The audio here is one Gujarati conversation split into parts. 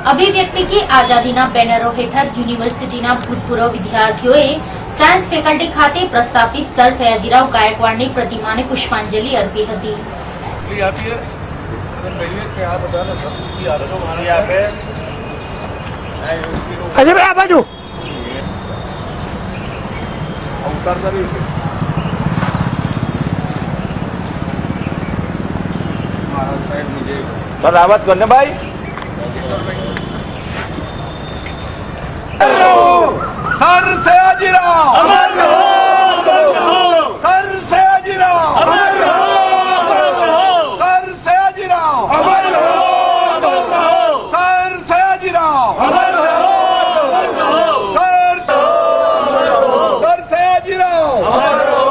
અભિવ્યક્તિ કી આઝાદીના બેનરો હેઠળ યુનિવર્સિટીના ભૂતપૂર્વ વિદ્યાર્થીઓએ સાયન્સ ફેકલ્ટી ખાતે પ્રસ્થાપિત સર સયાજીરાવ ગાયકવાડની પ્રતિમાને પુષ્પાંજલિ અર્પી હતી. અજય ભાઈ આ બાજુ બરાબર કરને ભાઈ. સર સયાજીરાવ અમર રહો, સર સયાજીરાવ અમર રહો, સર સયાજીરાવ અમર રહો, સર સયાજીરાવ અમર રહો, સર સયાજીરાવ અમર રહો.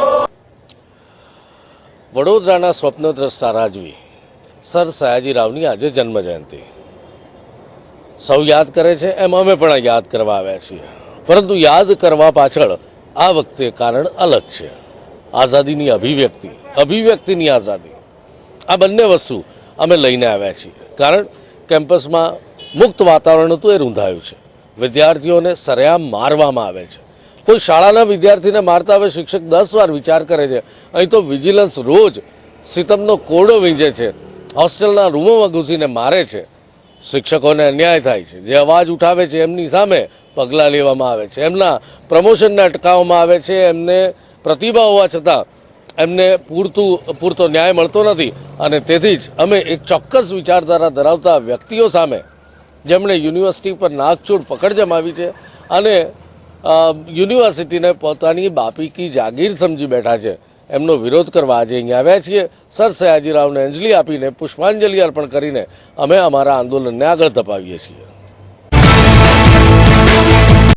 વડોદરાના સ્વપ્નદ્રષ્ટા રાજવી સર સયાજીરાવની આજે જન્મજયંતિ સૌ યાદ કરે છે, એમ અમે પણ યાદ કરવા આવ્યા છીએ. પરંતુ યાદ કરવા પાછળ આ વખતે કારણ અલગ છે. આઝાદીની અભિવ્યક્તિ, અભિવ્યક્તિની આઝાદી, આ બંને વસ્તુ અમે લઈને આવ્યા છીએ. કારણ કેમ્પસમાં મુક્ત વાતાવરણ હતું, એ રૂંધાયું છે. વિદ્યાર્થીઓને સરેઆમ મારવામાં આવે છે. કોઈ શાળાના વિદ્યાર્થીને મારતા હવે શિક્ષક 10 વાર વિચાર કરે છે. અહીં તો વિજિલન્સ રોજ સિતમનો કોડો વીંજે છે, હોસ્ટેલના રૂમોમાં ઘૂસીને મારે છે. શિક્ષકોને અન્યાય થાય છે. જે અવાજ ઉઠાવે છે એમની સામે પગલાં લેવામાં આવે છે, એમના પ્રમોશનને અટકાવવામાં આવે છે. એમને પ્રતિભા હોવા છતાં એમને પૂરતો ન્યાય મળતો નથી. અને તેથી જ અમે એક ચોક્કસ વિચારધારા ધરાવતા વ્યક્તિઓ સામે, જેમણે યુનિવર્સિટી પર નાકચૂડ પકડ જમાવી છે અને યુનિવર્સિટીને પોતાની બાપી કી જાગીર સમજી બેઠા છે, એમનો વિરોધ કરવા આજે અહીંયા આવ્યા છીએ. સર સયાજીરાવને અંજલિ આપીને, પુષ્પાંજલિ અર્પણ કરીને અમે અમારા આંદોલનને આગળ ધપાવીએ છીએ.